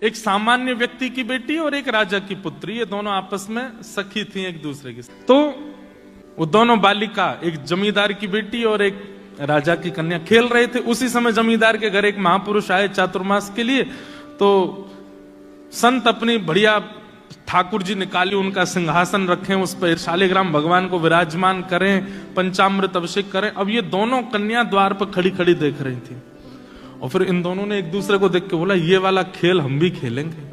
एक सामान्य व्यक्ति की बेटी और एक राजा की पुत्री, ये दोनों आपस में सखी थी एक दूसरे की। तो वो दोनों बालिका, एक जमींदार की बेटी और एक राजा की कन्या, खेल रहे थे। उसी समय जमींदार के घर एक महापुरुष आए चातुर्मास के लिए। तो संत अपनी बढ़िया ठाकुर जी निकाली, उनका सिंहासन रखें, उस पर शालिग्राम भगवान को विराजमान करें, पंचामृत अभिषेक करें। अब ये दोनों कन्या द्वार पर खड़ी खड़ी देख रही थी। और फिर इन दोनों ने एक दूसरे को देख के बोला, ये वाला खेल हम भी खेलेंगे,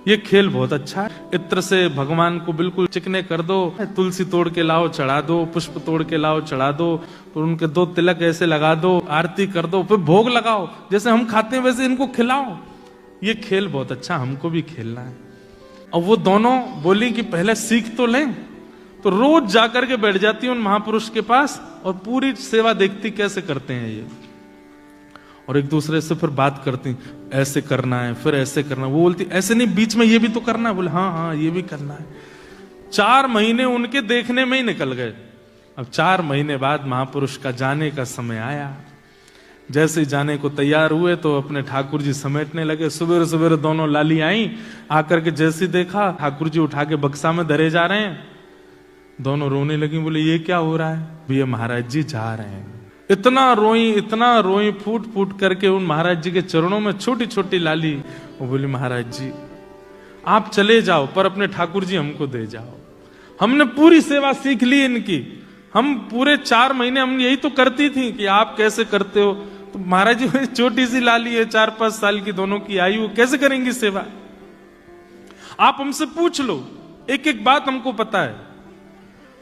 ये खेल बहुत अच्छा है। इत्र से भगवान को बिल्कुल चिकने कर दो, तुलसी तोड़ के लाओ चढ़ा दो, पुष्प तोड़ के लाओ चढ़ा दो, फिर उनके 2 तिलक ऐसे लगा दो, आरती कर दो, फिर भोग लगाओ, जैसे हम खाते हैं वैसे इनको खिलाओ। ये खेल बहुत अच्छा, हमको भी खेलना है। और वो दोनों बोली कि पहले सीख तो लें। तो रोज जाकर के बैठ जाती उन महापुरुष के पास और पूरी सेवा देखती कैसे करते हैं ये, और एक दूसरे से फिर बात करती, ऐसे करना है, फिर ऐसे करना। वो बोलती ऐसे नहीं, बीच में ये भी तो करना है। बोले हाँ हाँ ये भी करना है। 4 महीने उनके देखने में ही निकल गए। अब 4 महीने बाद महापुरुष का जाने का समय आया। जैसे ही जाने को तैयार हुए तो अपने ठाकुर जी समेटने लगे। सवेरे सवेरे दोनों लाली आई, आकर के जैसे देखा ठाकुर जी उठा के बक्सा में धरे जा रहे हैं। दोनों रोने लगी, बोले ये क्या हो रहा है? भैया महाराज जी जा रहे हैं। इतना रोई, फूट फूट करके उन महाराज जी के चरणों में छोटी छोटी लाली। वो बोली महाराज जी आप चले जाओ, पर अपने ठाकुर जी हमको दे जाओ। हमने पूरी सेवा सीख ली इनकी, हम पूरे 4 महीने हम यही तो करती थी कि आप कैसे करते हो। तो महाराज जी छोटी सी लाली है, 4-5 साल की दोनों की आयु, कैसे करेंगी सेवा? आप हमसे पूछ लो, एक एक बात हमको पता है।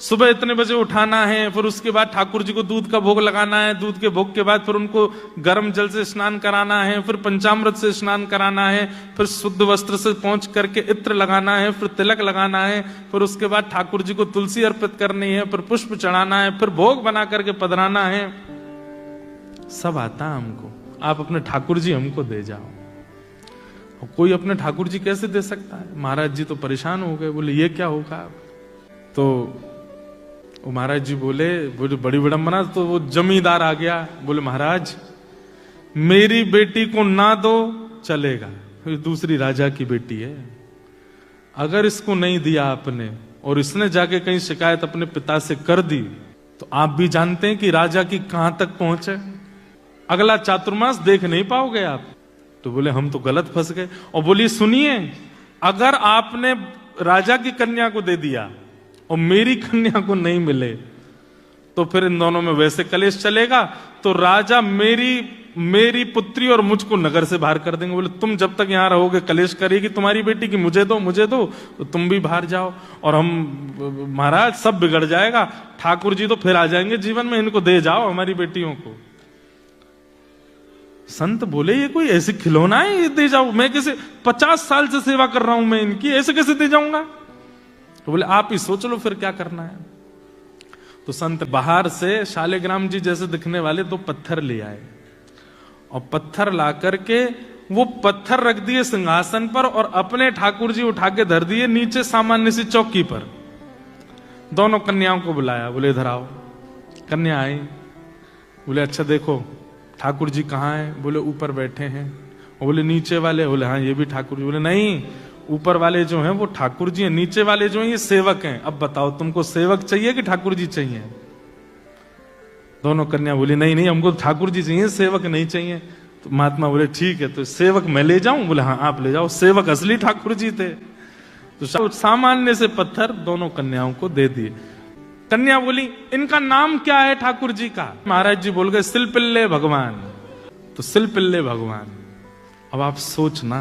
सुबह इतने बजे उठाना है, फिर उसके बाद ठाकुर जी को दूध का भोग लगाना है, दूध के भोग के बाद फिर उनको गर्म जल से स्नान कराना है, फिर पंचामृत से स्नान कराना है, फिर शुद्ध वस्त्र से पहुंच करके इत्र लगाना है, फिर तिलक लगाना है, फिर उसके बाद ठाकुर जी को तुलसी अर्पित करनी है, फिर पुष्प चढ़ाना है, फिर भोग बना करके पधराना है। सब आता हमको, आप अपने ठाकुर जी हमको दे जाओ। और कोई अपने ठाकुर जी कैसे दे सकता है? महाराज जी तो परेशान हो गए, बोले ये क्या होगा? तो वो महाराज जी बोले बड़ी विडंबना। तो वो जमींदार आ गया, बोले महाराज मेरी बेटी को ना दो चलेगा, दूसरी राजा की बेटी है, अगर इसको नहीं दिया आपने और इसने जाके कहीं शिकायत अपने पिता से कर दी तो आप भी जानते हैं कि राजा की कहां तक पहुंचे, अगला चातुर्मास देख नहीं पाओगे आप। तो बोले हम तो गलत फंस गए। और बोलिए सुनिए, अगर आपने राजा की कन्या को दे दिया और मेरी कन्या को नहीं मिले तो फिर इन दोनों में वैसे कलेश चलेगा, तो राजा मेरी पुत्री और मुझको नगर से बाहर कर देंगे। बोले तुम जब तक यहां रहोगे कलेश करेगी तुम्हारी बेटी की, मुझे दो, तो तुम भी बाहर जाओ और हम महाराज सब बिगड़ जाएगा। ठाकुर जी तो फिर आ जाएंगे जीवन में, इनको दे जाओ हमारी बेटियों को। संत बोले ये कोई ऐसे खिलौना है, ये दे जाओ? मैं कैसे 50 साल से सेवा कर रहा हूं मैं इनकी, ऐसे कैसे दे जाऊंगा? तो बोले आप ही सोच लो फिर क्या करना है। तो संत बाहर से शालिग्राम जी जैसे दिखने वाले 2 पत्थर ले आए और पत्थर ला करके वो पत्थर रख दिए सिंहासन पर और अपने ठाकुर जी उठा के धर दिए नीचे सामान्य सी चौकी पर। दोनों कन्याओं को बुलाया, बोले इधर आओ। कन्या आई, बोले अच्छा देखो ठाकुर जी कहाँ हैं? बोले ऊपर बैठे हैं। और बोले नीचे वाले? बोले हाँ ये भी ठाकुर जी। बोले नहीं, ऊपर वाले जो हैं वो ठाकुर जी हैं, नीचे वाले जो हैं ये सेवक हैं। अब बताओ तुमको सेवक चाहिए कि ठाकुर जी चाहिए? दोनों कन्या बोली नहीं हमको ठाकुर जी चाहिए, सेवक नहीं चाहिए। तो महात्मा बोले ठीक है, तो सेवक मैं ले जाऊं? बोले हाँ आप ले जाओ। सेवक असली ठाकुर जी थे। तो सामान्य से पत्थर दोनों कन्याओं को दे दिए। कन्या बोली इनका नाम क्या है ठाकुर जी का? महाराज जी बोल गए सिलपिल्ले भगवान। तो सिलपिल्ले भगवान। अब आप सोचना,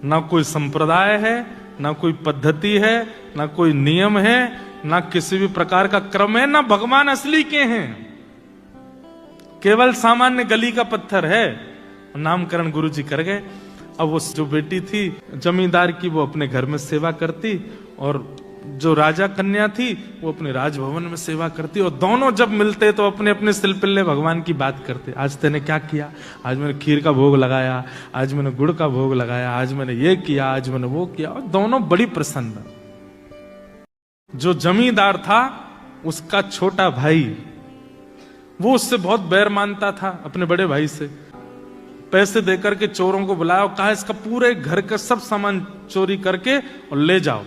ना कोई संप्रदाय है, ना कोई पद्धति है, ना कोई नियम है, ना किसी भी प्रकार का क्रम है, ना भगवान असली के हैं, केवल सामान्य गली का पत्थर है। नामकरण गुरु जी कर गए। अब वो जो बेटी थी जमींदार की वो अपने घर में सेवा करती और जो राजा कन्या थी वो अपने राजभवन में सेवा करती। और दोनों जब मिलते तो अपने अपने सिलपिल्ले भगवान की बात करते। आज तेने क्या किया? आज मैंने खीर का भोग लगाया, आज मैंने गुड़ का भोग लगाया, आज मैंने ये किया, आज मैंने वो किया। और दोनों बड़ी प्रसन्न। जो जमींदार था उसका छोटा भाई, वो उससे बहुत बैर मानता था अपने बड़े भाई से। पैसे देकर के चोरों को बुलाया और कहा इसका पूरे घर का सब सामान चोरी करके और ले जाओ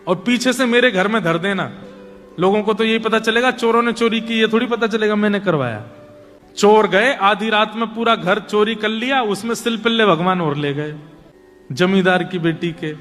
और पीछे से मेरे घर में धर देना। लोगों को तो यही पता चलेगा चोरों ने चोरी की, ये थोड़ी पता चलेगा मैंने करवाया। चोर गए, आधी रात में पूरा घर चोरी कर लिया, उसमें सिलपिल्ले भगवान और ले गए जमींदार की बेटी के।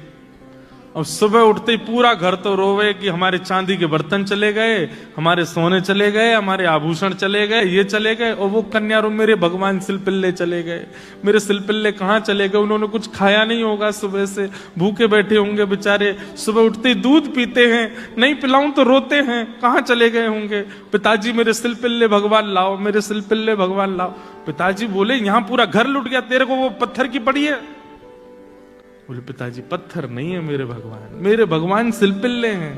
अब सुबह उठते ही पूरा घर तो रोवे कि हमारे चांदी के बर्तन चले गए, हमारे सोने चले गए, हमारे आभूषण चले गए, ये चले गए। और वो कन्या रो मेरे भगवान सिलपिल्ले चले गए, मेरे सिलपिल्ले कहाँ चले गए? उन्होंने कुछ खाया नहीं होगा, सुबह से भूखे बैठे होंगे बेचारे, सुबह उठते ही दूध पीते हैं, नहीं पिलाऊं तो रोते हैं, कहाँ चले गए होंगे? पिताजी मेरे सिलपिल्ले भगवान लाओ, मेरे सिलपिल्ले भगवान लाओ। पिताजी बोले यहाँ पूरा घर लुट गया, तेरे को वो पत्थर की पड़ी है? बोले पिताजी पत्थर नहीं है मेरे भगवान सिलपिल्ले हैं,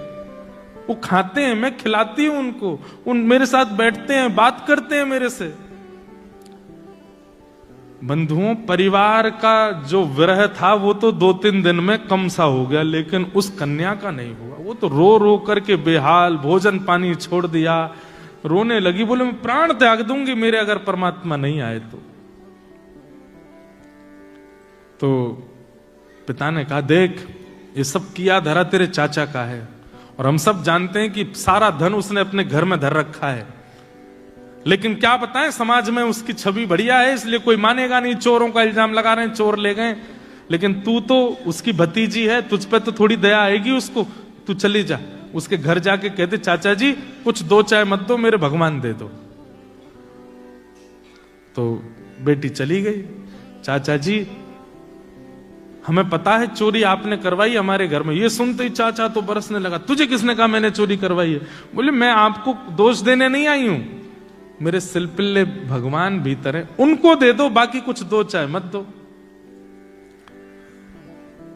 वो खाते हैं, मैं खिलाती हूं उनको, उन मेरे साथ बैठते हैं, बात करते हैं मेरे से। बंधुओं, परिवार का जो विरह था वो तो 2-3 दिन में कम सा हो गया, लेकिन उस कन्या का नहीं हुआ। वो तो रो रो करके बेहाल, भोजन पानी छोड़ दिया, रोने लगी, बोले मैं प्राण त्याग दूंगी मेरे अगर परमात्मा नहीं आए तो पिता ने कहा देख, ये सब किया धरा तेरे चाचा का है और हम सब जानते हैं कि सारा धन उसने अपने घर में धर रखा है, लेकिन क्या बताएं समाज में उसकी छवि बढ़िया है इसलिए कोई मानेगा नहीं, चोरों का इल्जाम लगा रहे हैं, चोर ले गए। लेकिन तू तो उसकी भतीजी है, तुझ पे तो थोड़ी दया आएगी उसको, तू चली जा उसके घर जाके कहते चाचा जी कुछ 2 चाय मत दो, मेरे भगवान दे दो। तो बेटी चली गई, चाचा जी हमें पता है चोरी आपने करवाई हमारे घर में। ये सुनते ही चाचा तो बरसने लगा, तुझे किसने कहा मैंने चोरी करवाई है? बोले मैं आपको दोष देने नहीं आई हूं, मेरे सिलपिल्ले भगवान भीतर है, उनको दे दो, बाकी कुछ 2 चाय मत दो।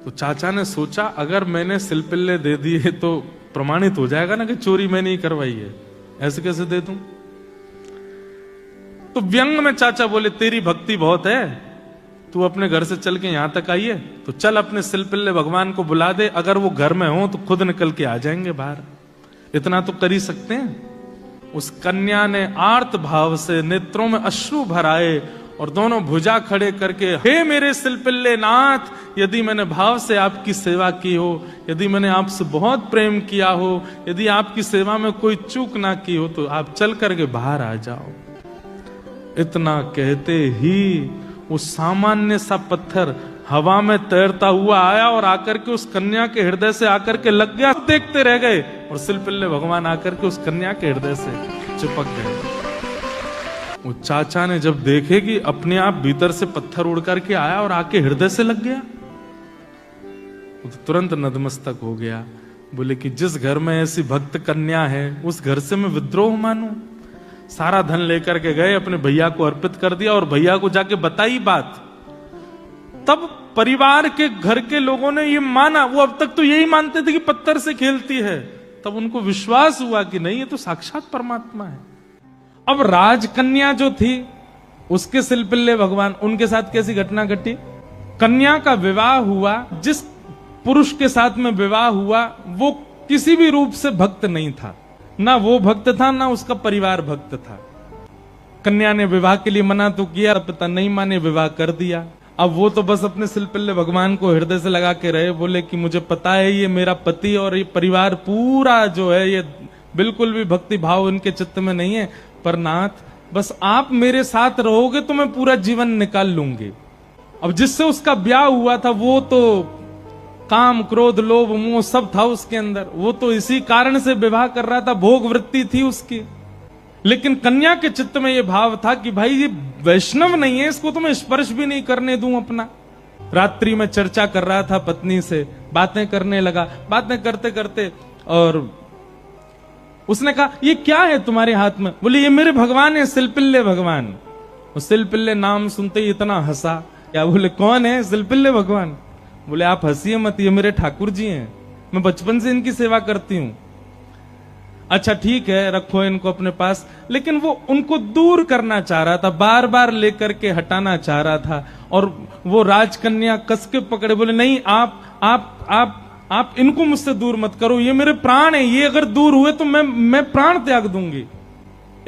तो चाचा ने सोचा अगर मैंने सिलपिल्ले दे दिए तो प्रमाणित हो जाएगा ना कि चोरी मैंने ही करवाई है, ऐसे कैसे दे दूं? तो व्यंग में चाचा बोले तेरी भक्ति बहुत है, तू अपने घर से चल के यहां तक आई है तो चल अपने सिलपिल्ले भगवान को बुला दे, अगर वो घर में हो तो खुद निकल के आ जाएंगे बाहर, इतना तो कर ही सकते हैं। उस कन्या ने आर्त भाव से नेत्रों में अश्रु भराए और दोनों भुजा खड़े करके हे मेरे सिलपिल्ले नाथ, यदि मैंने भाव से आपकी सेवा की हो, यदि मैंने आपसे बहुत प्रेम किया हो, यदि आपकी सेवा में कोई चूक ना की हो तो आप चल करके बाहर आ जाओ। इतना कहते ही वो सामान्य सा पत्थर हवा में तैरता हुआ आया और आकर के उस कन्या के हृदय से आकर के लग गया। देखते रह गए और सिलपिल्ले भगवान आकर के उस कन्या के हृदय से चिपक गए। वो चाचा ने जब देखे कि अपने आप भीतर से पत्थर उड़ करके आया और आके हृदय से लग गया, वो तो तुरंत नतमस्तक हो गया। बोले कि जिस घर में ऐसी भक्त कन्या है उस घर से मैं विद्रोह मानूं? सारा धन लेकर के गए, अपने भैया को अर्पित कर दिया और भैया को जाके बताई बात। तब परिवार के घर के लोगों ने ये माना, वो अब तक तो यही मानते थे कि पत्थर से खेलती है, तब उनको विश्वास हुआ कि नहीं ये तो साक्षात परमात्मा है। अब राजकन्या जो थी उसके सिलपिल्ले भगवान, उनके साथ कैसी घटना घटी? कन्या का विवाह हुआ, जिस पुरुष के साथ में विवाह हुआ वो किसी भी रूप से भक्त नहीं था, ना वो भक्त था ना उसका परिवार भक्त था। कन्या ने विवाह के लिए मना तो किया, पिता नहीं माने, विवाह कर दिया। अब वो तो बस अपने सिलपिल्ले भगवान को हृदय से लगा के रहे, बोले कि मुझे पता है ये मेरा पति और ये परिवार पूरा जो है ये बिल्कुल भी भक्ति भाव इनके चित्त में नहीं है, पर नाथ बस आप मेरे साथ रहोगे तो मैं पूरा जीवन निकाल लूंगी। अब जिससे उसका ब्याह हुआ था वो तो काम क्रोध लोभ मोह सब था उसके अंदर, वो तो इसी कारण से विवाह कर रहा था, भोग वृत्ति थी उसकी। लेकिन कन्या के चित्त में ये भाव था कि भाई ये वैष्णव नहीं है, इसको तो मैं स्पर्श भी नहीं करने दूं अपना। रात्रि में चर्चा कर रहा था पत्नी से, बातें करने लगा, बातें करते करते और उसने कहा ये क्या है तुम्हारे हाथ में? बोले ये मेरे भगवान है, सिलपिल्ले भगवान। सिलपिल्ले नाम सुनते ही इतना हंसा। क्या? बोले कौन है? सिलपिल्ले भगवान। बोले आप हंसिए मत, ये मेरे ठाकुर जी हैं, मैं बचपन से इनकी सेवा करती हूं। अच्छा ठीक है, रखो इनको अपने पास। लेकिन वो उनको दूर करना चाह रहा था, बार बार लेकर के हटाना चाह रहा था। और वो राजकन्या कस के पकड़े, बोले नहीं आप इनको मुझसे दूर मत करो, ये मेरे प्राण है, ये अगर दूर हुए तो मैं प्राण त्याग दूंगी।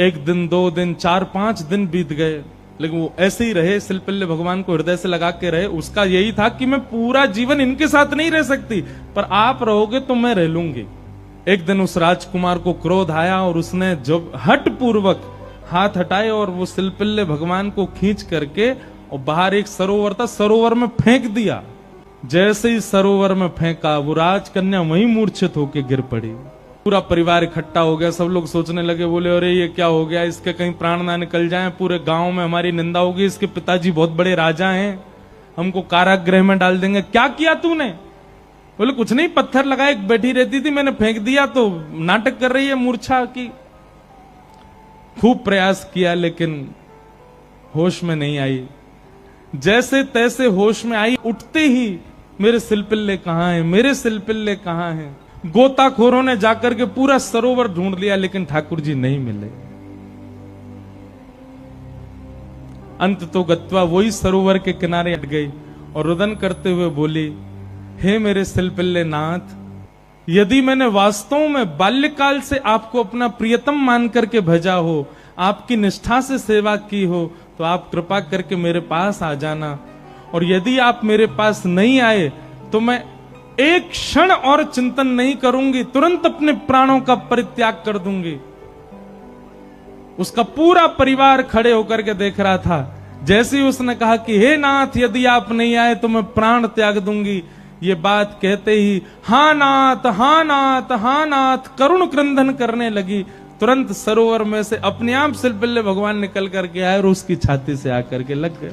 1 दिन 2 दिन 4-5 दिन बीत गए, लेकिन वो ऐसे ही रहे, शिल्पिल्य भगवान को हृदय से लगा के रहे। उसका यही था कि मैं पूरा जीवन इनके साथ नहीं रह सकती, पर आप रहोगे तो मैं रह लूंगी। एक दिन उस राजकुमार को क्रोध आया और उसने जब हट पूर्वक हाथ हटाए और वो शिल्पिल्य भगवान को खींच करके और बाहर एक सरोवर था, सरोवर में फेंक दिया। जैसे ही सरोवर में फेंका, वो राजकन्या वहीं मूर्छित होकर गिर पड़ी। पूरा परिवार इकट्ठा हो गया, सब लोग सोचने लगे, बोले अरे ये क्या हो गया, इसके कहीं प्राण ना निकल जाएं, पूरे गांव में हमारी निंदा होगी, इसके पिताजी बहुत बड़े राजा हैं, हमको कारागृह में डाल देंगे। क्या किया तूने? बोले कुछ नहीं, पत्थर लगाए, बैठी रहती थी, मैंने फेंक दिया तो नाटक कर रही है मूर्छा की। खूब प्रयास किया लेकिन होश में नहीं आई। जैसे तैसे होश में आई, उठते ही मेरे शिल्पिल्य कहां है, मेरे शिल्पिल्य कहां है। गोताखोरों ने जाकर के पूरा सरोवर ढूंढ लिया लेकिन ठाकुर जी नहीं मिले। अंत तो गत्वा वही सरोवर के किनारे हट गई और रुदन करते हुए बोली, हे मेरे शिल्पिल्य नाथ, यदि मैंने वास्तव में बाल्यकाल से आपको अपना प्रियतम मान करके भेजा हो, आपकी निष्ठा से सेवा की हो, तो आप कृपा करके मेरे पास आ जाना। और यदि आप मेरे पास नहीं आए तो मैं एक क्षण और चिंतन नहीं करूंगी, तुरंत अपने प्राणों का परित्याग कर दूंगी। उसका पूरा परिवार खड़े होकर के देख रहा था। जैसे ही उसने कहा कि हे नाथ, यदि आप नहीं आए तो मैं प्राण त्याग दूंगी, ये बात कहते ही हाँ नाथ, हाँ नाथ, हाँ नाथ करुण क्रंदन करने लगी। तुरंत सरोवर में से अपने आप शिल्पिल्य भगवान निकल करके आए और उसकी छाती से आकर के लग गए।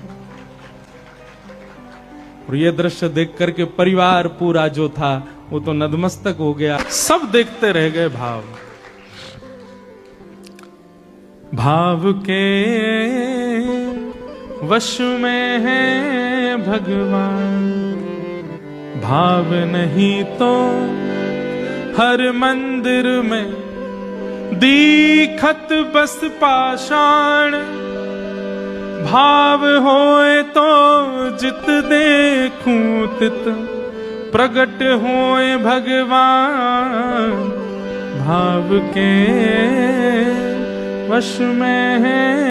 और ये दृश्य देख करके परिवार पूरा जो था वो तो नतमस्तक हो गया। सब देखते रह गए। भाव के वश में है भगवान, भाव नहीं तो हर मंदिर में दीखत बस पाषाण। भाव होए तो जित देखूं तित प्रगट होए भगवान। भाव के वश में है